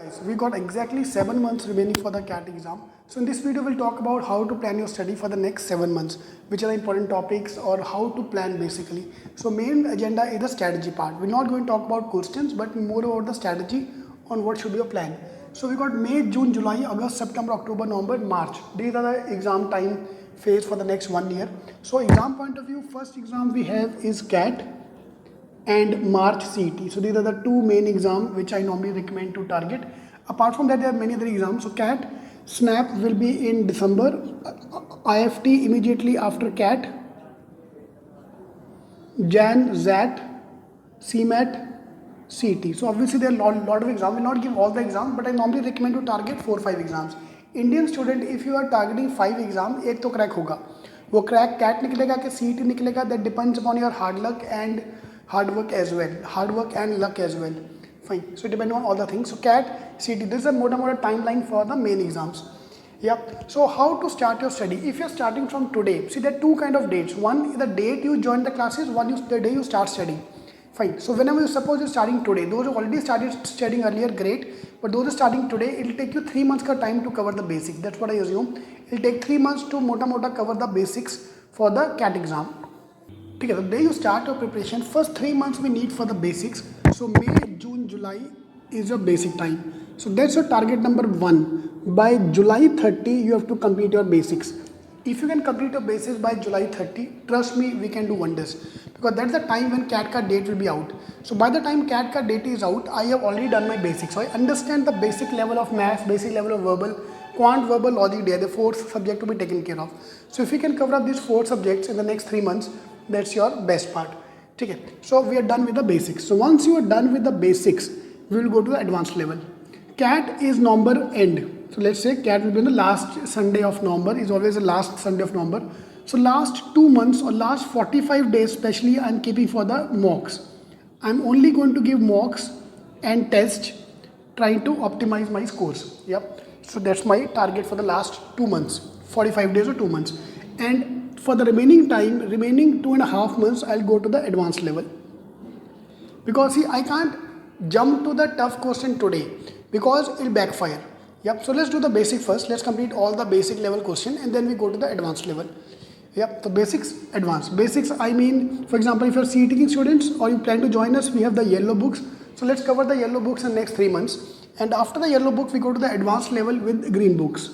Guys, we got exactly 7 months remaining for the CAT exam. So in this video, we'll talk about how to plan your study for the next 7 months, which are the important topics or how to plan basically. So main agenda is the strategy part. We're not going to talk about questions, but more about the strategy on what should be your plan. So we got May, June, July, August, September, October, November, March. These are the exam time phase for the next 1 year. So exam point of view, first exam we have is CAT and March CET. So these are the two main exams which I normally recommend to target. Apart from that, there are many other exams. So CAT, SNAP will be in December, IFT immediately after CAT, JAN, ZAT, CMAT, CET. So obviously there are a lot of exams. I will not give all the exams, but I normally recommend to target 4-5 exams. Indian student, if you are targeting 5 exams, एक तो crack होगा. वो crack CAT निकलेगा कि CET निकलेगा, that depends upon your hard luck and hard work as well. Hard work and luck as well. Fine. So depending on all the things. So CAT, CET, this is a more timeline for the main exams. Yeah. So how to start your study? If you're starting from today, see there are two kind of dates. One is the date you join the classes, one is the day you start studying. Fine. So whenever you suppose you're starting today, those who already started studying earlier, great. But those who are starting today, it will take you 3 months ka time to cover the basics. That's what I assume. It will take 3 months to mota cover the basics for the CAT exam. Okay, the day you start your preparation, first 3 months we need for the basics. So May, June, July is your basic time. So that's your target number 1. By July 30, you have to complete your basics. If you can complete your basics by July 30, trust me, we can do wonders. Because that's the time when CAT card date will be out. So by the time CAT card date is out, I have already done my basics. So I understand the basic level of maths, basic level of verbal, quant, verbal, logic, they are the 4 subjects to be taken care of. So if you can cover up these 4 subjects in the next 3 months, that's your best part. Okay. So we are done with the basics. So once you are done with the basics, we will go to the advanced level. CAT is November end. So let's say CAT will be on the last Sunday of November, is always the last Sunday of November. So last 2 months or last 45 days especially I am keeping for the mocks. I am only going to give mocks and test, trying to optimize my scores. Yep. So that's my target for the last 2 months, 45 days or 2 months. And for the remaining time, remaining 2.5 months, I'll go to the advanced level. Because see, I can't jump to the tough question today because it'll backfire. Yep. So let's do the basic first. Let's complete all the basic level question and then we go to the advanced level. Yep. So basics, advanced. Basics, I mean, for example, if you're CET students or you plan to join us, we have the yellow books. So let's cover the yellow books in the next 3 months. And after the yellow book, we go to the advanced level with green books.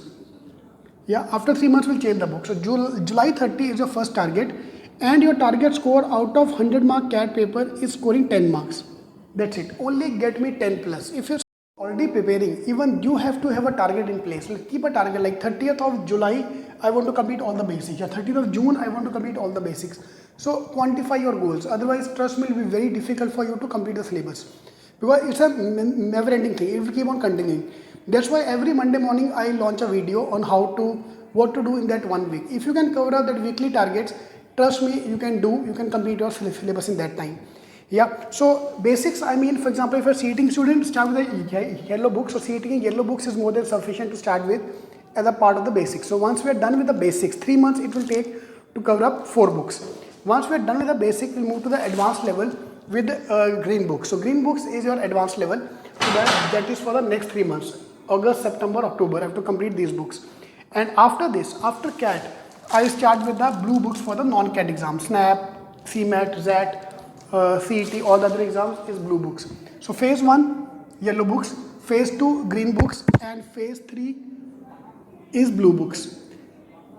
Yeah, after 3 months we'll change the book. So July 30 is your first target and your target score out of 100 mark CAT paper is scoring 10 marks. That's it. Only get me 10 plus. If you're already preparing, even you have to have a target in place. Like keep a target like 30th of July, I want to complete all the basics. Yeah, 30th of June, I want to complete all the basics. So quantify your goals. Otherwise, trust me, it will be very difficult for you to complete the syllabus. Because it's a never ending thing. It will keep on continuing. That's why every Monday morning I launch a video on what to do in that 1 week. If you can cover up that weekly targets, trust me, you can complete your syllabus in that time. Yeah. So basics, I mean, for example, if you're CET student, start with the yellow books. So CET yellow books is more than sufficient to start with as a part of the basics. So once we are done with the basics, 3 months it will take to cover up 4 books. Once we are done with the basic, we'll move to the advanced level with green books. So green books is your advanced level. So that is for the next 3 months. August, September, October, I have to complete these books. And after this, after CAT, I start with the blue books for the non-CAT exams. SNAP, CMAT, ZAT, CET, all the other exams is blue books. So phase 1, yellow books. Phase 2, green books. And phase 3 is blue books.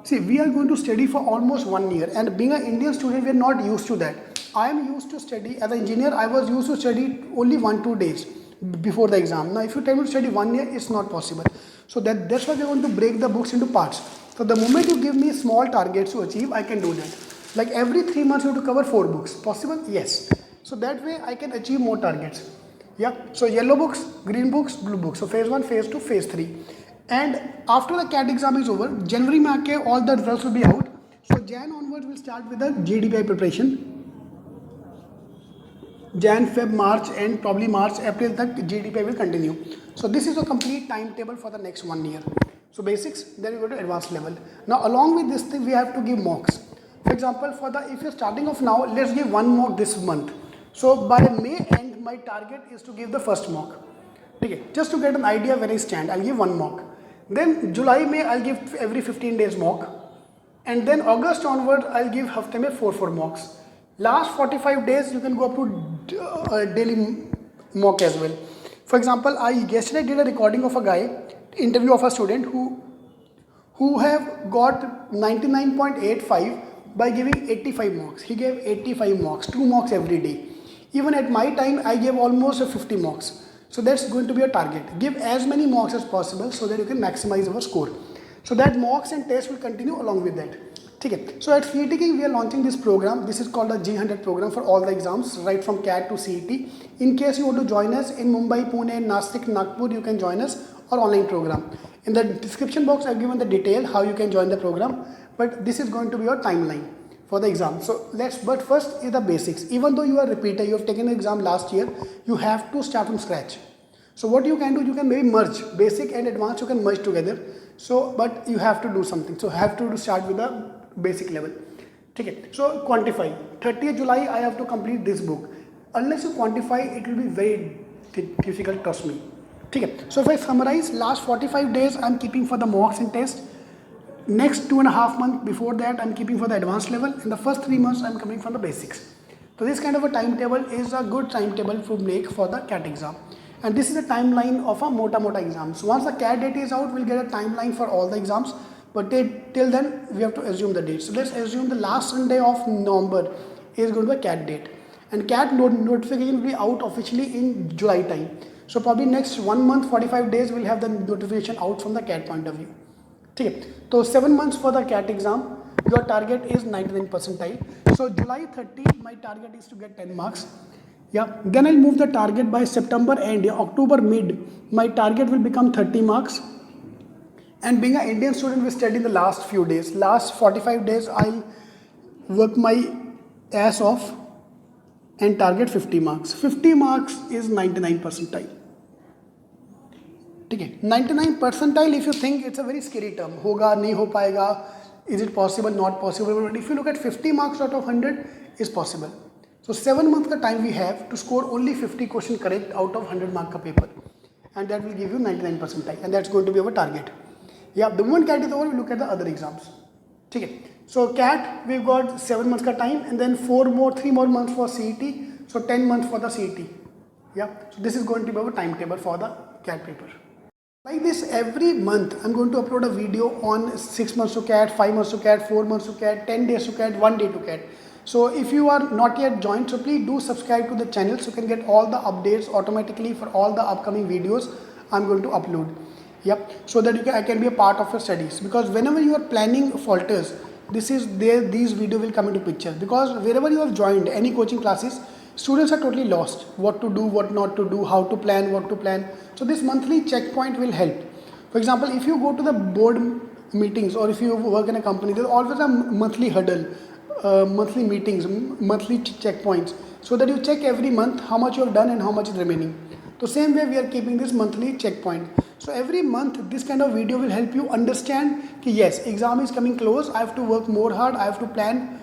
See, we are going to study for almost 1 year. And being an Indian student, we are not used to that. I am used to study, as an engineer, I was used to study only 1-2 days before the exam. Now if you tell me to study 1 year, it's not possible. So that's why we want to break the books into parts. So the moment you give me small targets to achieve, I can do that. Like every 3 months you have to cover 4 books. Possible? Yes. So that way I can achieve more targets. Yeah. So yellow books, green books, blue books. So phase 1, phase 2, phase 3. And after the CAT exam is over, January mein all the results will be out. So Jan onwards we'll start with the GDPI preparation. Jan, Feb, March and probably March, April tak GDPI will continue. So this is a complete timetable for the next 1 year. So basics, then we go to advanced level. Now along with this thing, we have to give mocks. For example, if you're starting off now, let's give 1 mock this month. So by May end, my target is to give the first mock. Okay, just to get an idea where I stand, I'll give one mock. Then July May I'll give every 15 days mock, and then August onward I'll give hafte mein 4 mocks. Last 45 days you can go up to daily mock as well. For example, I yesterday did a recording of a guy, interview of a student who have got 99.85 by giving 85 mocks. He gave 85 mocks, 2 mocks every day. Even at my time, I gave almost 50 mocks. So that's going to be a target. Give as many mocks as possible so that you can maximize our score. So that mocks and tests will continue along with that. Okay. So at CET King, we are launching this program. This is called the G100 program for all the exams, right from CAT to CET. In case you want to join us in Mumbai, Pune, Nasik, Nagpur, you can join us or online program. In the description box, I've given the detail how you can join the program. But this is going to be your timeline for the exam. So but first is the basics. Even though you are a repeater, you have taken an exam last year, you have to start from scratch. So what you can do, you can maybe merge basic and advanced, you can merge together. So, but you have to do something. So have to start with the basic level. Okay. So quantify. 30th July, I have to complete this book. Unless you quantify, it will be very difficult, trust me. Okay. So if I summarize, last 45 days, I'm keeping for the mocks and test. Next 2.5 months before that, I'm keeping for the advanced level. In the first 3 months, I'm coming from the basics. So this kind of a timetable is a good timetable to make for the CAT exam. And this is a timeline of a mota exam. So once the CAT date is out, we'll get a timeline for all the exams. But till then, we have to assume the date. So let's assume the last Sunday of November is going to be a CAT date. And CAT notification will be out officially in July time. So probably next 1 month, 45 days, we'll have the notification out from the CAT point of view. Okay. So 7 months for the CAT exam. Your target is 99 percentile. So July 30, my target is to get 10 marks. Yeah. Then I'll move the target by September end, October mid. My target will become 30 marks. And being an Indian student, we study in the last few days. Last 45 days, I'll work my ass off and target 50 marks. 50 marks is 99 percentile. Okay. 99 percentile, if you think it's a very scary term. Hoga, nahi ho paega, is it possible, not possible. But if you look at 50 marks out of 100, is possible. So 7 months the time we have to score only 50 questions correct out of 100 mark ka paper. And that will give you 99 percentile. And that's going to be our target. Yeah, the moment CAT is over, we look at the other exams. Okay. So CAT, we've got 7 months ka time and then 3 more months for CET. So 10 months for the CET. Yeah. So this is going to be our timetable for the CAT paper. Like this, every month I'm going to upload a video on 6 months to CAT, 5 months to CAT, 4 months to CAT, 10 days to CAT, 1 day to CAT. So if you are not yet joined, so please do subscribe to the channel so you can get all the updates automatically for all the upcoming videos I'm going to upload. Yep. So that I can be a part of your studies. Because whenever you are planning falters, these videos will come into picture. Because wherever you have joined any coaching classes, students are totally lost. What to do, what not to do, how to plan, what to plan. So this monthly checkpoint will help. For example, if you go to the board meetings or if you work in a company, there's always a monthly hurdle, monthly meetings, monthly checkpoints. So that you check every month how much you have done and how much is remaining. So same way we are keeping this monthly checkpoint. So every month this kind of video will help you understand that yes, exam is coming close, I have to work more hard, I have to plan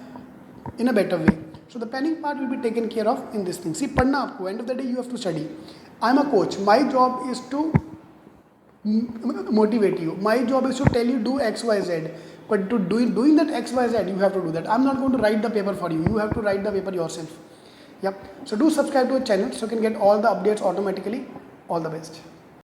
in a better way. So the planning part will be taken care of in this thing. See, padna aapko, end of the day you have to study. I'm a coach. My job is to motivate you. My job is to tell you do X, Y, Z. But to doing that X, Y, Z, you have to do that. I'm not going to write the paper for you. You have to write the paper yourself. Yep. So do subscribe to the channel so you can get all the updates automatically. All the best.